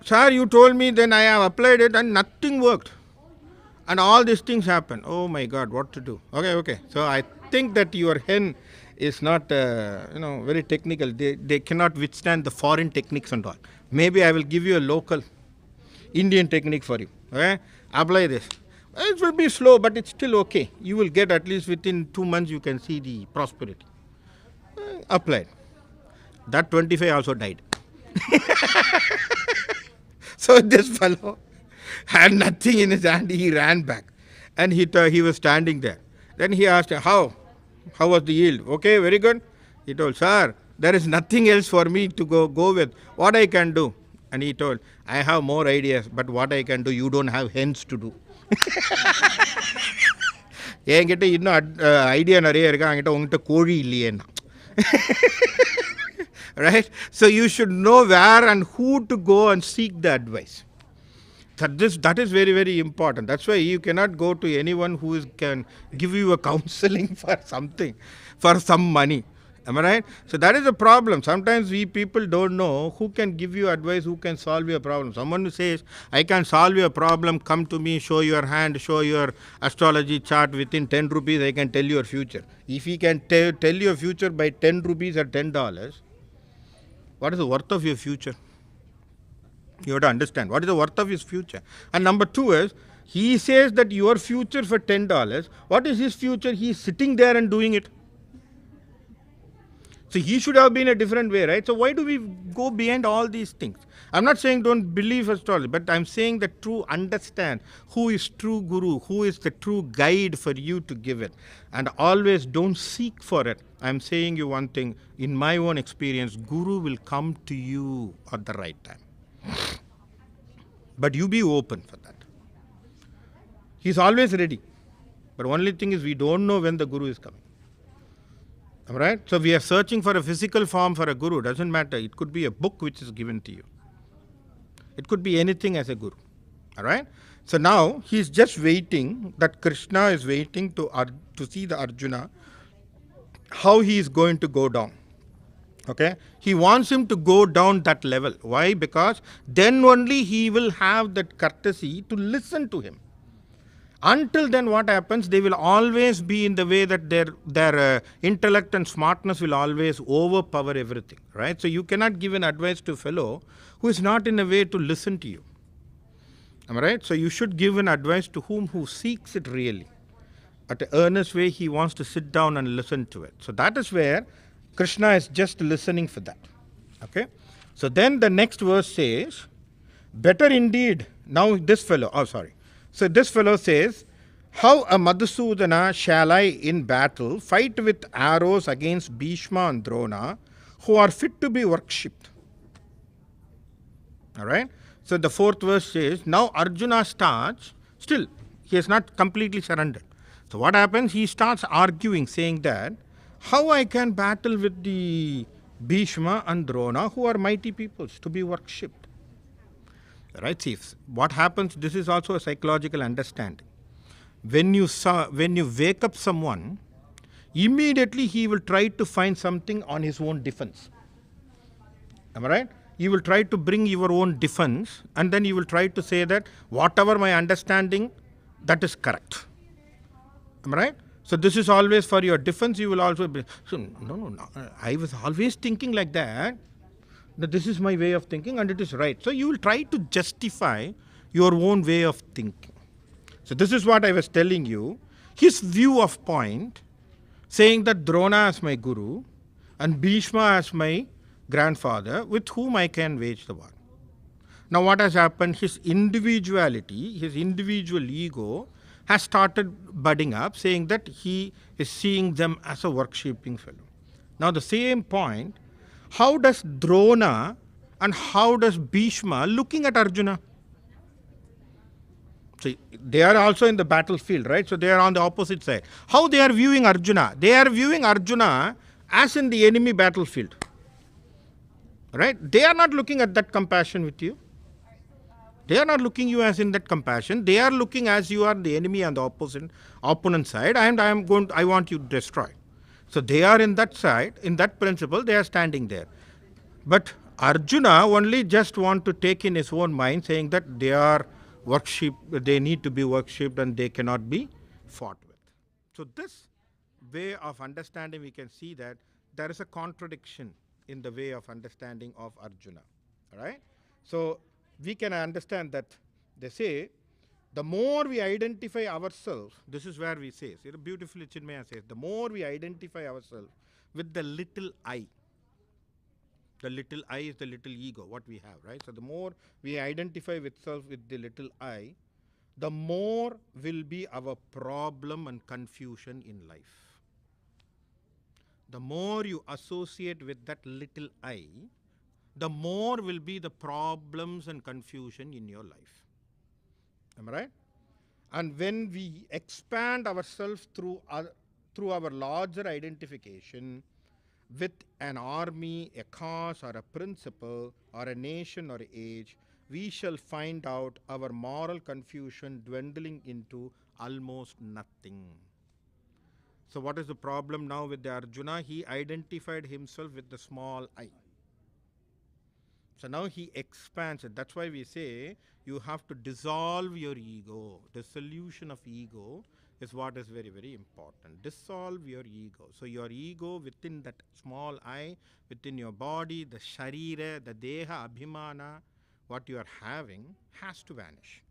Sir, you told me, then I have applied it and nothing worked. And all these things happen. Oh my God, what to do? Okay. So I think that your hen is not, very technical. They cannot withstand the foreign techniques and all. Maybe I will give you a local Indian technique for you. Okay? Apply this. It will be slow, but it's still okay. You will get at least within 2 months, you can see the prosperity. Applied. That 25 also died. So this fellow had nothing in his hand. He ran back, and he was standing there. Then he asked, how was the yield? Okay, very good. He told, sir, there is nothing else for me to go with. What I can do? And he told, I have more ideas, but what I can do, you don't have hens to do. என்கிட்ட இன்னும் idea நிறைய இருக்கு, என்கிட்ட உங்ககிட்ட கோழி இல்லையேன்னா. Right? So you should know where and who to go and seek the advice. That is very, very important. That's why you cannot go to anyone who can give you a counseling for something, for some money. Am I right? So that is a problem. Sometimes we people don't know who can give you advice, who can solve your problem. Someone who says, I can solve your problem, come to me, show your hand, show your astrology chart, within 10 rupees, I can tell your future. If he can tell your future by 10 rupees or $10, what is the worth of your future? You have to understand what is the worth of his future. And number two is, he says that your future for $10, what is his future? He is sitting there and doing it. So he should have been a different way, right? So why do we go behind all these things? I'm not saying don't believe astrology, but I'm saying that understand who is true guru, who is the true guide for you to give it. And always don't seek for it. I'm saying you one thing, in my own experience, guru will come to you at the right time. But you be open for that. He's always ready. But only thing is we don't know when the guru is coming. Alright? So we are searching for a physical form for a guru. Doesn't matter. It could be a book which is given to you. It could be anything as a guru. Alright? So now he's just waiting, that Krishna is waiting to see the Arjuna, how he is going to go down. Okay? He wants him to go down that level. Why? Because then only he will have that courtesy to listen to him. Until then, what happens? They will always be in the way that their intellect and smartness will always overpower everything, right? So you cannot give an advice to a fellow who is not in a way to listen to you. Am I right? So you should give an advice to who seeks it really. At an earnest way, he wants to sit down and listen to it. So that is where Krishna is just listening for that. Okay? So then the next verse says, better indeed. Now this fellow, So this fellow says, how a Madhusudana shall I in battle fight with arrows against Bhishma and Drona, who are fit to be worshipped? Alright? So the fourth verse says, now Arjuna starts, still, he has not completely surrendered. So what happens? He starts arguing, saying that, how I can battle with the Bhishma and Drona, who are mighty peoples, to be worshipped? Right? See, what happens, this is also a psychological understanding. When you wake up someone, immediately he will try to find something on his own defense. Am I right? You will try to bring your own defense, and then you will try to say that whatever my understanding, that is correct. Am I right? So this is always for your defense. You will also be, no. I was always thinking like that this is my way of thinking and it is right. So you will try to justify your own way of thinking. So this is what I was telling you. His view of point saying that Drona as my guru and Bhishma as my grandfather with whom I can wage the war. Now, what has happened? His individuality, his individual ego has started budding up, saying that he is seeing them as a worshipping fellow. Now, the same point, how does Drona and how does Bhishma looking at Arjuna? See, they are also in the battlefield, right? So they are on the opposite side. How they are viewing Arjuna? They are viewing Arjuna as in the enemy battlefield, right? They are not looking at that compassion with you. They are not looking you as in that compassion. They are looking as you are the enemy on the opponent side, and I want you to destroy. So they are in that side, in that principle, they are standing there. But Arjuna only just want to take in his own mind, saying that they are they need to be worshipped and they cannot be fought with. So this way of understanding, we can see that there is a contradiction in the way of understanding of Arjuna. All right? So we can understand that they say, the more we identify ourselves, this is where we say, beautifully Chinmaya says, the more we identify ourselves with the little I, the little I is the little ego, what we have, right? So the more we identify with self with the little I, the more will be our problem and confusion in life. The more you associate with that little I, the more will be the problems and confusion in your life. Am I right? And when we expand ourselves through our larger identification with an army, a cause, or a principle, or a nation, or an age, we shall find out our moral confusion dwindling into almost nothing. So what is the problem now with the Arjuna? He identified himself with the small I. So now he expands it. That's why we say you have to dissolve your ego. The solution of ego is what is very, very important. Dissolve your ego. So your ego within that small I, within your body, the sharira, the deha, abhimana, what you are having has to vanish.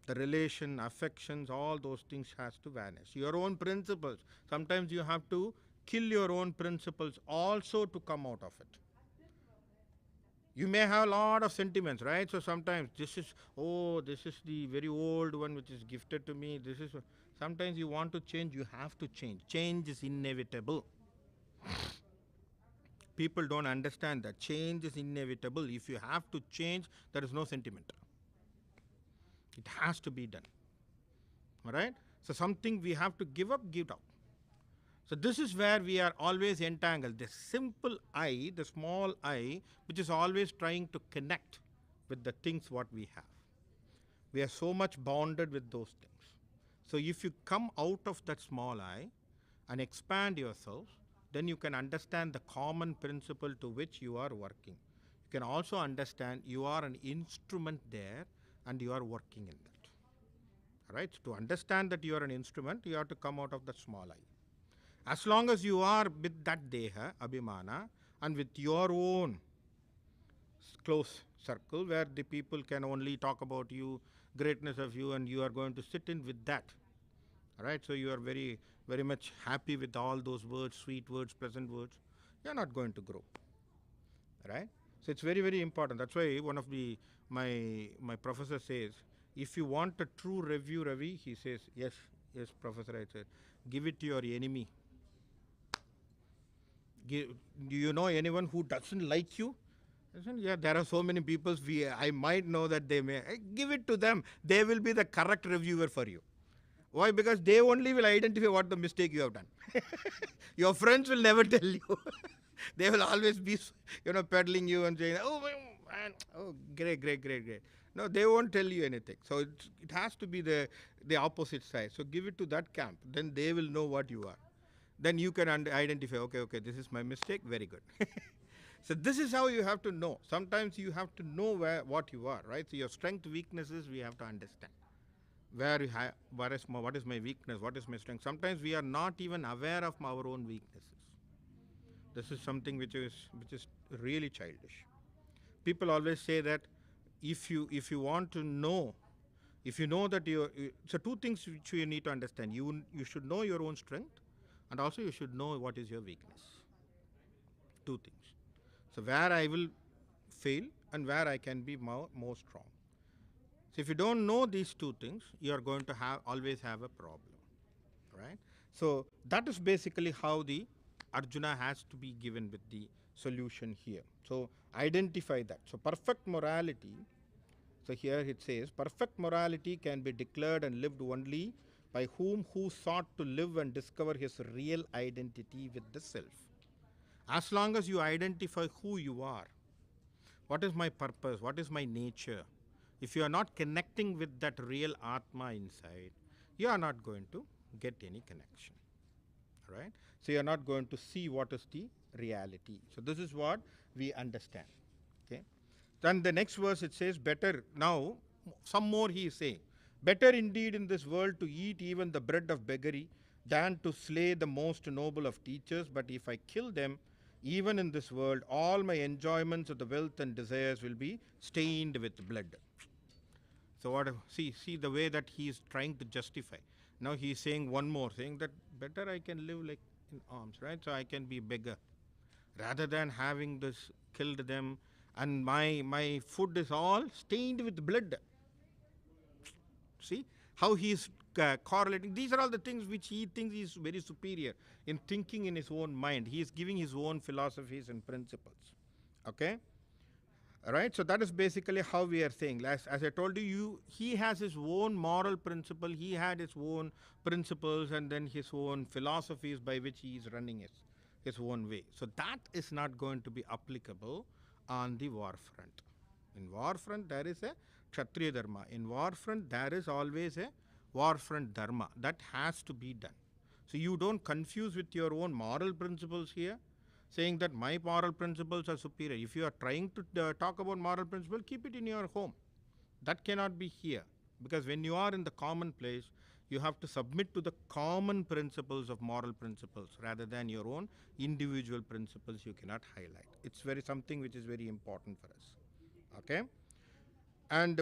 The relation, affections, all those things has to vanish. Your own principles. Sometimes you have to kill your own principles also to come out of it. You may have a lot of sentiments, right? So sometimes this is the very old one which is gifted to me. Sometimes you want to change, you have to change. Change is inevitable. People don't understand that change is inevitable. If you have to change, there is no sentiment. It has to be done. All right? So something we have to give up, give up. So this is where we are always entangled. The simple I, the small I, which is always trying to connect with the things what we have. We are so much bonded with those things. So if you come out of that small I and expand yourself, then you can understand the common principle to which you are working. You can also understand you are an instrument there and you are working in that. All right? So to understand that you are an instrument, you have to come out of the small I. As long as you are with that deha, abhimana, and with your own close circle where the people can only talk about you, greatness of you, and you are going to sit in with that. All right? So you are very, very much happy with all those words, sweet words, pleasant words. You are not going to grow. All right? So it's very, very important. That's why one of my professor says, if you want a true review, Ravi, he says, yes, Professor, I said, give it to your enemy. Do you know anyone who doesn't like you? I said, yeah, there are so many people. I might know that they may. Give it to them. They will be the correct reviewer for you. Why? Because they only will identify what the mistake you have done. Your friends will never tell you. They will always be, peddling you and saying, oh, man, oh, great. No, they won't tell you anything. So it has to be the opposite side. So give it to that camp. Then they will know what you are. Then you can identify, okay, this is my mistake. Very good. So this is how you have to know. Sometimes you have to know what you are, right? So your strength, weaknesses, we have to understand. What is my weakness? What is my strength? Sometimes we are not even aware of our own weaknesses. This is something which is really childish. People always say that if you want to know, if you know that so two things which you need to understand. You should know your own strength, and also you should know what is your weakness. Two things. So where I will fail and where I can be more strong. So if you don't know these two things, you are going to always have a problem, right? So that is basically how the Arjuna has to be given with the solution here. So identify that. So perfect morality. So here it says perfect morality can be declared and lived only by who sought to live and discover his real identity with the self. As long as you identify who you are, what is my purpose, what is my nature, if you are not connecting with that real Atma inside, you are not going to get any connection, right? So you are not going to see what is the reality. So this is what we understand, okay? Then the next verse it says, better, now some more he is saying, better indeed in this world to eat even the bread of beggary than to slay the most noble of teachers. But if I kill them, even in this world, all my enjoyments of the wealth and desires will be stained with blood. So what? See the way that he is trying to justify. Now he is saying one more thing, that better I can live like in alms, right? So I can be beggar, rather than having this killed them, and my food is all stained with blood. See how he is correlating. These are all the things which he thinks he is very superior in thinking in his own mind. He is giving his own philosophies and principles. Okay. All right. So that is basically how we are saying. As I told you, he has his own moral principle. He had his own principles and then his own philosophies by which he is running his own way. So that is not going to be applicable on the war front. In war front, there is a Kshatriya Dharma. In war front, there is always a war front Dharma. That has to be done. So you don't confuse with your own moral principles here, saying that my moral principles are superior. If you are trying to talk about moral principle, keep it in your home. That cannot be here. Because when you are in the common place, you have to submit to the common principles of moral principles rather than your own individual principles you cannot highlight. It's something which is very important for us. Okay? And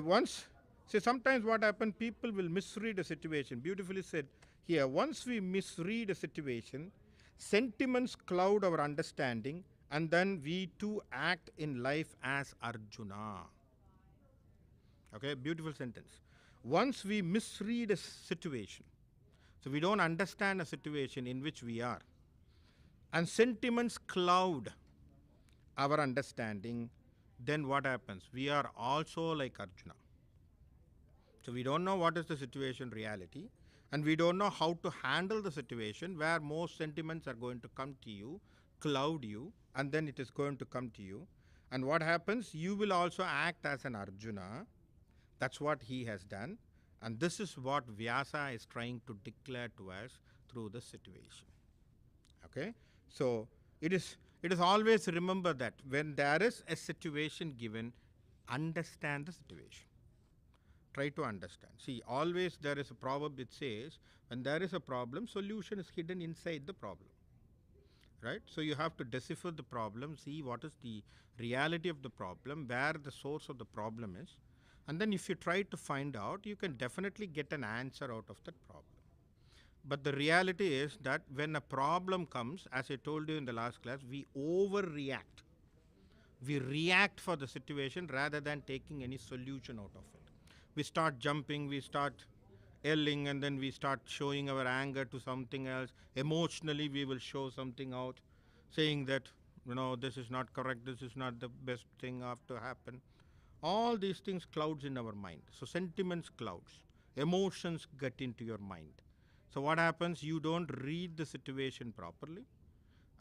sometimes what happens, people will misread a situation. Beautifully said here, once we misread a situation, sentiments cloud our understanding, and then we too act in life as Arjuna. Okay, beautiful sentence. Once we misread a situation, so we don't understand a situation in which we are, and sentiments cloud our understanding, then what happens? We are also like Arjuna. So we don't know what is the situation reality, and we don't know how to handle the situation where most sentiments are going to come to you, cloud you, and then it is going to come to you. And what happens? You will also act as an Arjuna. That's what he has done. And this is what Vyasa is trying to declare to us through the situation. Okay? So it is always, remember that when there is a situation given, understand the situation. Try to understand. See, always there is a proverb that says, when there is a problem, solution is hidden inside the problem. Right? So you have to decipher the problem, see what is the reality of the problem, where the source of the problem is. And then if you try to find out, you can definitely get an answer out of that problem. But the reality is that when a problem comes, as I told you in the last class, we overreact. We react for the situation rather than taking any solution out of it. We start jumping, we start yelling, and then we start showing our anger to something else. Emotionally, we will show something out, saying that, this is not correct, this is not the best thing to happen. All these things clouds in our mind. So sentiments clouds, emotions get into your mind. So what happens? You don't read the situation properly,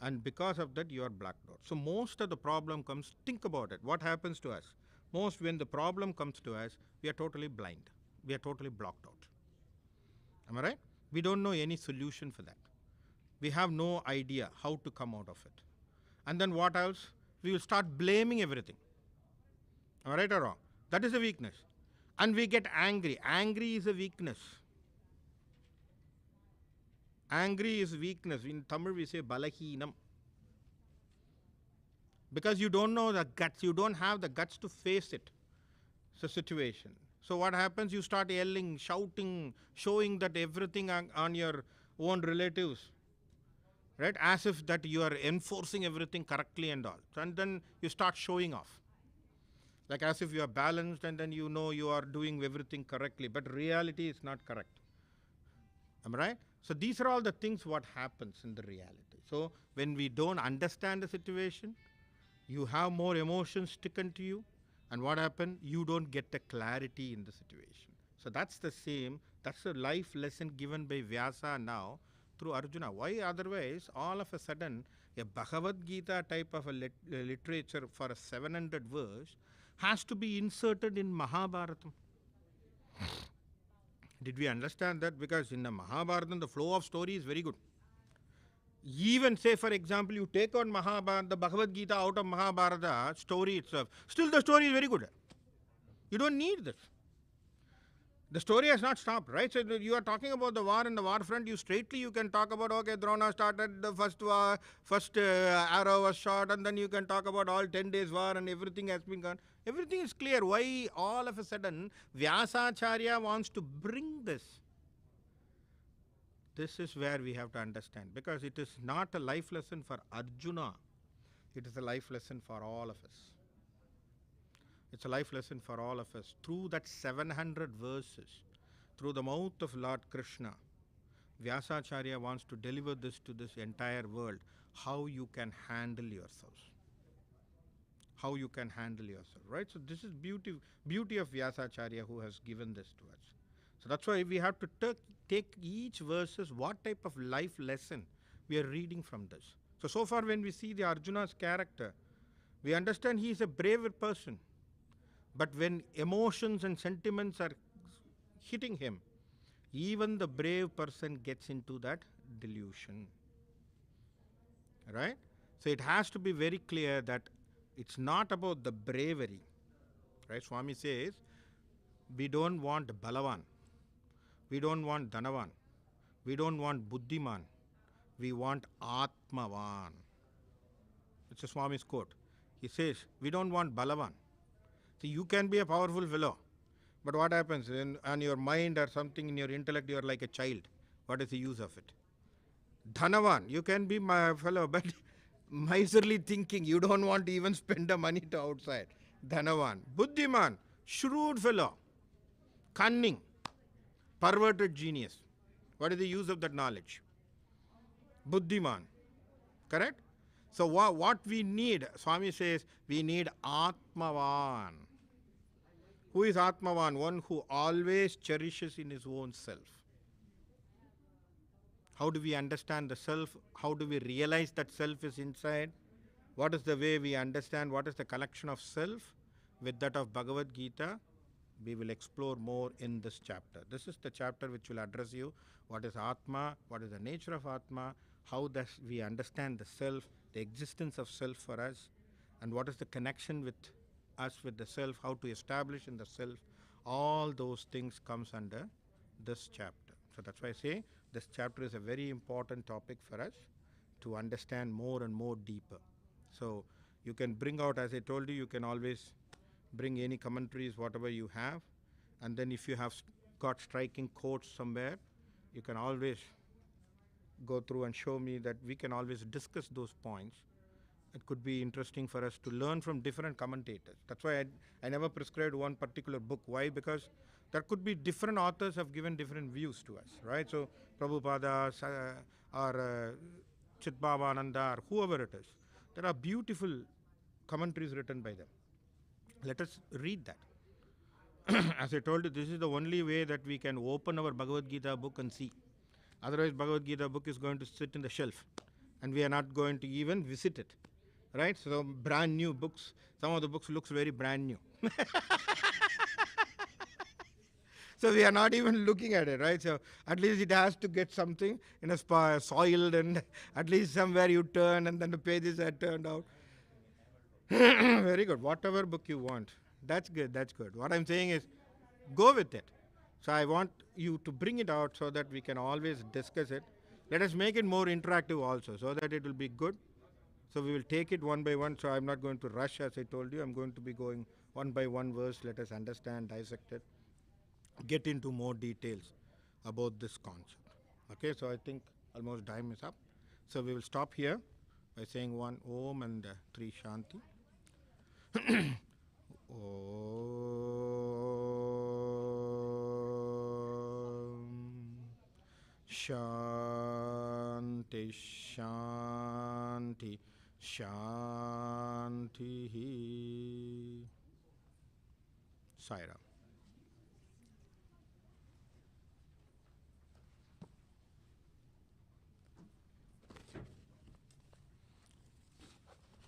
and because of that, you are blacked out. So most of the problem comes, think about it. What happens to us? When the problem comes to us, we are totally blind. We are totally blocked out. Am I right? We don't know any solution for that. We have no idea how to come out of it. And then what else? We will start blaming everything. Am I right or wrong? That is a weakness. And we get angry. Angry is a weakness. Angry is weakness. In Tamil we say balahinam. Because you don't know the guts. You don't have the guts to face it. It's a situation. So what happens? You start yelling, shouting, showing that everything on your own relatives. right? As if that you are enforcing everything correctly and all. And then you start showing off. Like as if you are balanced and then you know you are doing everything correctly, but reality is not correct. Am I right? So these are all the things what happens in the reality. So when we don't understand the situation, you have more emotions taken to you, and what happened? You don't get the clarity in the situation. So that's the same. That's a life lesson given by Vyasa now through Arjuna. Why otherwise, all of a sudden, a Bhagavad Gita type of a literature for a 700 verse has to be inserted in Mahabharatam? Did we understand that? Because in the Mahabharatam, the flow of story is very good. Even say, for example, you take on Mahabharata, the Bhagavad Gita out of Mahabharata story itself, still the story is very good. You don't need this. The story has not stopped, right? So you are talking about the war and the war front. You can talk about, okay, Drona started the first war, first arrow was shot, and then you can talk about all 10 days war and everything has been gone. Everything is clear. Why all of a sudden Vyasacharya wants to bring this? This is where we have to understand, because it is not a life lesson for Arjuna. It is a life lesson for all of us. It's a life lesson for all of us. Through that 700 verses, through the mouth of Lord Krishna, Vyasacharya wants to deliver this to this entire world. How you can handle yourself. How you can handle yourself, right? So this is beauty of Vyasacharya who has given this to us. So that's why we have to take each verses, what type of life lesson we are reading from this. So far when we see the Arjuna's character, we understand he is a braver person. But when emotions and sentiments are hitting him, even the brave person gets into that delusion. Right? So it has to be very clear that it's not about the bravery. Right? Swami says, we don't want Balavan. We don't want Dhanavan. We don't want Buddhiman. We want Atmavan. It's a Swami's quote. He says, we don't want Balavan. See, you can be a powerful fellow, but what happens on your mind or something in your intellect, you are like a child. What is the use of it? Dhanavan, you can be my fellow, but miserly thinking, you don't want to even spend the money to outside. Dhanavan. Buddhiman, shrewd fellow, cunning, perverted genius. What is the use of that knowledge? Buddhiman. Correct? So what we need, Swami says, we need Atmavan. Who is Atmavan? One who always cherishes in his own self. How do we understand the self? How do we realize that self is inside? What is the way we understand what is the collection of self? With that of Bhagavad Gita, we will explore more in this chapter. This is the chapter which will address you. What is Atma? What is the nature of Atma? How does we understand the self, the existence of self for us, and what is the connection with us with the self, how to establish in the self. All those things comes under this chapter. So that's why I say this chapter is a very important topic for us to understand more and more deeper. So you can bring out, as I told you, you can always bring any commentaries, whatever you have, and then if you have got striking quotes somewhere, you can always go through and show me, that we can always discuss those points. It could be interesting for us to learn from different commentators. That's why I never prescribed one particular book. Why? Because there could be different authors have given different views to us, right? So Prabhupada or Chitbhavananda or whoever it is, there are beautiful commentaries written by them. Let us read that. As I told you, this is the only way that we can open our Bhagavad Gita book and see. Otherwise, Bhagavad Gita book is going to sit in the shelf and we are not going to even visit it. Right? So brand new books. Some of the books looks very brand new. So we are not even looking at it, right? So at least it has to get something in a soiled, and at least somewhere you turn and then the pages are turned out. Very good. Whatever book you want. That's good. That's good. What I'm saying is go with it. So I want you to bring it out so that we can always discuss it. Let us make it more interactive also, so that it will be good. So we will take it one by one. So I'm not going to rush, as I told you. I'm going to be going one by one verse. Let us understand, dissect it, get into more details about this concept. Okay, so I think almost time is up. So we will stop here by saying one Om and three Shanti. Om Shanti Shanti Shanti. Sai Ram.